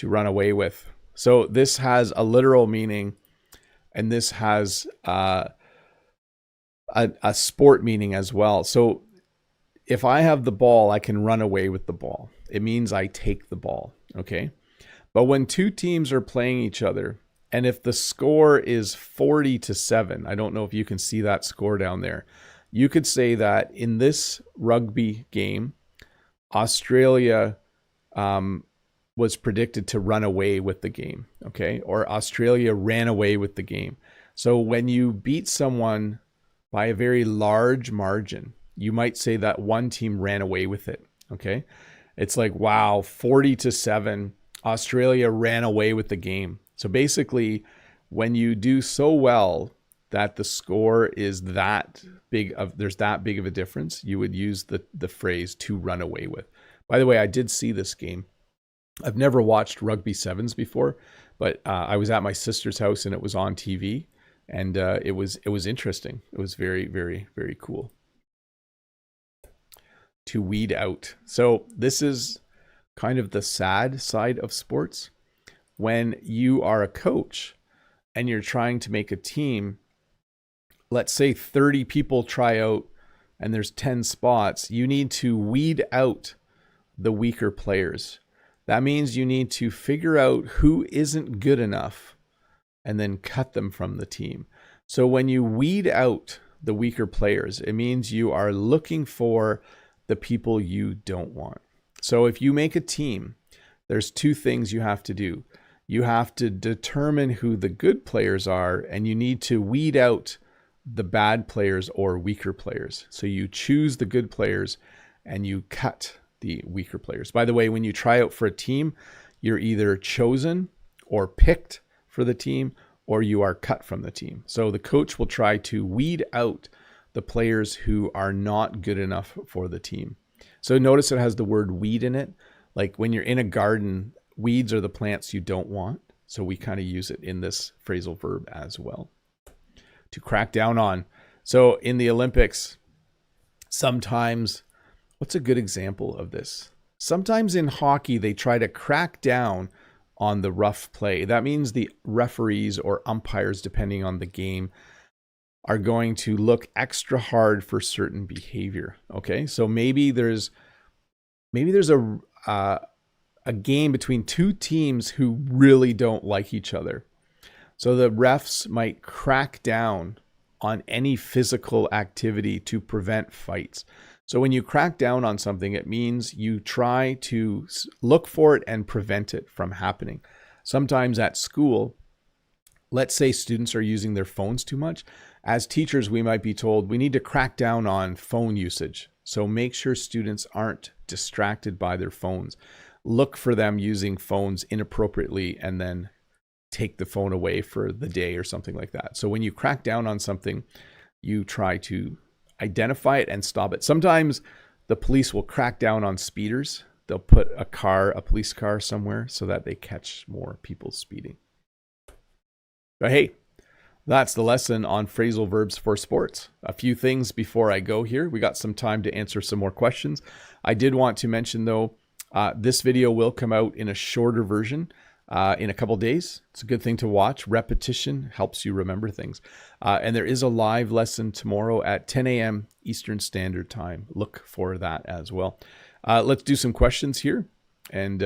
to run away with. So this has a literal meaning, and this has a sport meaning as well. So if I have the ball, I can run away with the ball. It means I take the ball, okay? But when two teams are playing each other, and if the score is 40-7, I don't know if you can see that score down there, you could say that in this rugby game, Australia was predicted to run away with the game, okay? Or Australia ran away with the game. So when you beat someone by a very large margin, you might say that one team ran away with it, okay? It's like, wow, 40-7, Australia ran away with the game. So basically, when you do so well that the score is that big of, there's that big of a difference, you would use the phrase to run away with. By the way, I did see this game. I've never watched rugby sevens before, but I was at my sister's house and it was on TV, and it was interesting. It was very, very, very cool. To weed out. So this is kind of the sad side of sports. When you are a coach and you're trying to make a team, let's say 30 people try out and there's 10 spots, you need to weed out the weaker players. That means you need to figure out who isn't good enough and then cut them from the team. So when you weed out the weaker players, it means you are looking for the people you don't want. So if you make a team, there's two things you have to do. You have to determine who the good players are, and you need to weed out the bad players or weaker players. So you choose the good players and you cut the weaker players. By the way, when you try out for a team, you're either chosen or picked for the team, or you are cut from the team. So the coach will try to weed out the players who are not good enough for the team. So notice it has the word weed in it. Like when you're in a garden, weeds are the plants you don't want. So we kind of use it in this phrasal verb as well. To crack down on. So in the Olympics, sometimes, what's a good example of this? Sometimes in hockey, they try to crack down on the rough play. That means the referees or umpires, depending on the game, are going to look extra hard for certain behavior. Okay, so maybe there's a game between two teams who really don't like each other. So the refs might crack down on any physical activity to prevent fights. So when you crack down on something, it means you try to look for it and prevent it from happening. Sometimes at school, let's say students are using their phones too much. As teachers, we might be told we need to crack down on phone usage. So make sure students aren't distracted by their phones. Look for them using phones inappropriately and then take the phone away for the day or something like that. So when you crack down on something, you try to identify it and stop it. Sometimes the police will crack down on speeders. They'll put a police car somewhere so that they catch more people speeding. But hey, that's the lesson on phrasal verbs for sports. A few things before I go here. We got some time to answer some more questions. I did want to mention though, this video will come out in a shorter version in a couple days. It's a good thing to watch. Repetition helps you remember things. And there is a live lesson tomorrow at 10 a.m. Eastern Standard Time. Look for that as well. Let's do some questions here and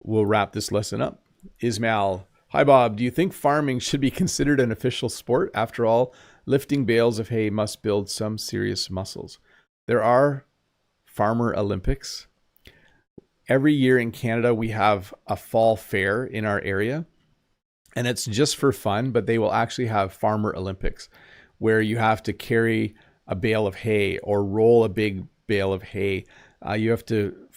we'll wrap this lesson up. Ismail, hi Bob, do you think farming should be considered an official sport? After all, lifting bales of hay must build some serious muscles. There are Farmer Olympics. Every year in Canada, we have a fall fair in our area, and it's just for fun, but they will actually have Farmer Olympics where you have to carry a bale of hay or roll a big bale of hay. You have to,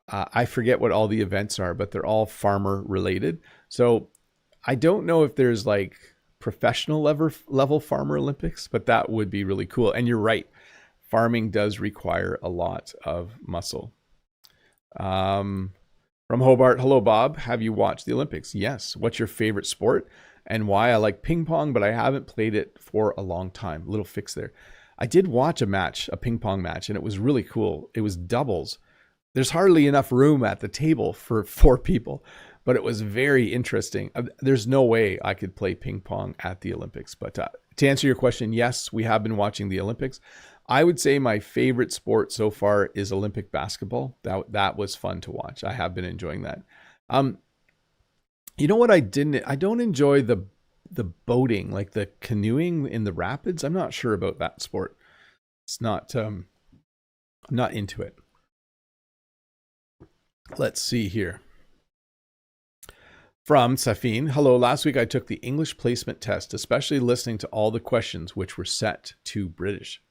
I forget what all the events are, but they're all farmer related. So I don't know if there's like professional level Farmer Olympics, but that would be really cool. And you're right, farming does require a lot of muscle. From Hobart, hello Bob, have you watched the Olympics? Yes. What's your favorite sport and why? I like ping pong, but I haven't played it for a long time. Little fix there. I did watch a ping pong match, and it was really cool. It was doubles. There's hardly enough room at the table for 4 people, but it was very interesting. There's no way I could play ping pong at the Olympics. But to answer your question, yes, we have been watching the Olympics. I would say my favorite sport so far is Olympic basketball. That was fun to watch. I have been enjoying that. You know what I don't enjoy the boating, like the canoeing in the rapids. I'm not sure about that sport. It's not I'm not into it. Let's see here. From Safin, hello. Last week I took the English placement test, especially listening to all the questions which were set to British.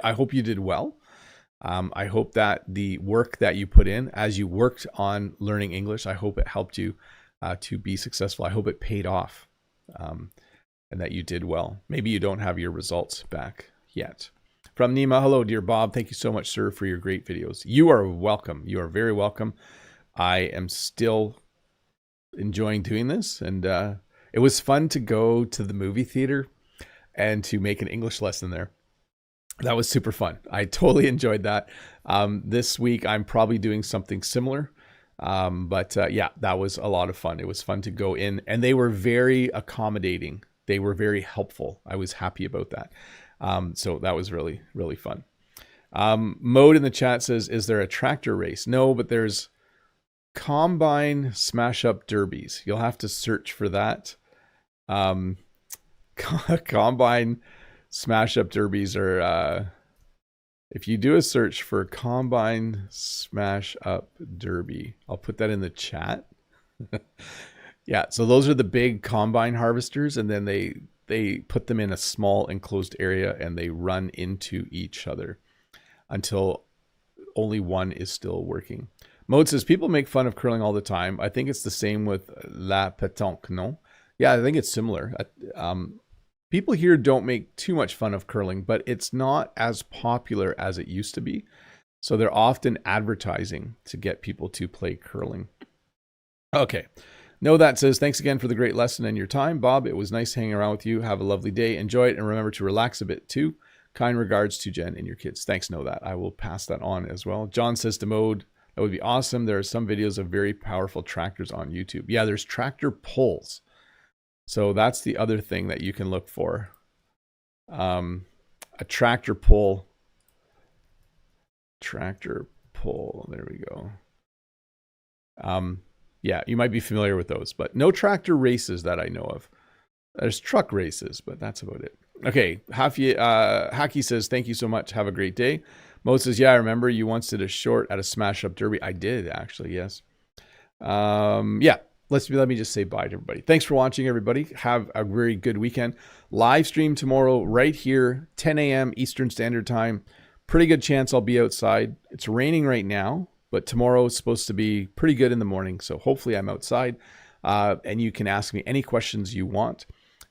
I hope you did well. I hope that the work that you put in as you worked on learning English, I hope it helped you to be successful. I hope it paid off and that you did well. Maybe you don't have your results back yet. From Nima, hello, dear Bob. Thank you so much, sir, for your great videos. You are welcome. You are very welcome. I am still enjoying doing this, and it was fun to go to the movie theater and to make an English lesson there. That was super fun. I totally enjoyed that. This week I'm probably doing something similar, but yeah, that was a lot of fun. It was fun to go in, and they were very accommodating. They were very helpful. I was happy about that. So that was really, really fun. Mode in the chat says, is there a tractor race? No, but there's combine smash up derbies. You'll have to search for that. Combine smash up derbies are if you do a search for combine smash up derby, I'll put that in the chat. Yeah, so those are the big combine harvesters, and then they put them in a small enclosed area and they run into each other until only one is still working. Mode says, people make fun of curling all the time. I think it's the same with la pétanque, no? Yeah, I think it's similar. People here don't make too much fun of curling, but it's not as popular as it used to be. So they're often advertising to get people to play curling. Okay. No, that says, thanks again for the great lesson and your time, Bob. It was nice hanging around with you. Have a lovely day. Enjoy it, and remember to relax a bit too. Kind regards to Jen and your kids. Thanks, Know That. I will pass that on as well. John says to Mode, that would be awesome. There are some videos of very powerful tractors on YouTube. Yeah, there's tractor pulls. So that's the other thing that you can look for. A tractor pull. Tractor pull. There we go. Yeah, you might be familiar with those, but no tractor races that I know of. There's truck races, but that's about it. Okay, Haki says, thank you so much. Have a great day. Mo says, yeah, I remember you once did a short at a smash up derby. I did, actually, yes. Yeah, let me just say bye to everybody. Thanks for watching, everybody. Have a very good weekend. Live stream tomorrow right here, 10 a.m. Eastern Standard Time. Pretty good chance I'll be outside. It's raining right now, but tomorrow is supposed to be pretty good in the morning. So hopefully I'm outside. And you can ask me any questions you want,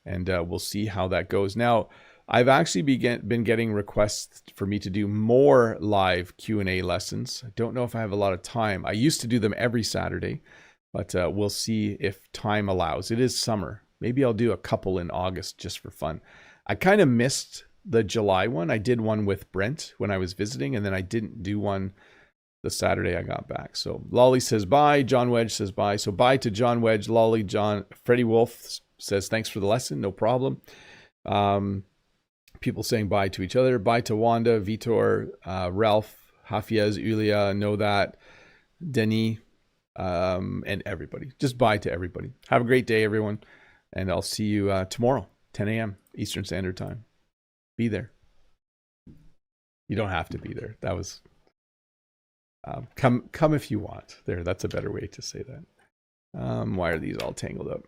and we'll see how that goes. Now, I've actually been getting requests for me to do more live Q&A lessons. I don't know if I have a lot of time. I used to do them every Saturday, but we'll see if time allows. It is summer. Maybe I'll do a couple in August just for fun. I kind of missed the July one. I did one with Brent when I was visiting, and then I didn't do one the Saturday I got back. So Lolly says bye. John Wedge says bye. So bye to John Wedge, Lolly, John. Freddie Wolf says thanks for the lesson. No problem. People saying bye to each other. Bye to Wanda, Vitor, Ralph, Hafiez, Ulia, Know That, Denis, and everybody. Just bye to everybody. Have a great day, everyone. And I'll see you tomorrow, 10 a.m. Eastern Standard Time. Be there. You don't have to be there. That was... come if you want. There, that's a better way to say that. Why are these all tangled up?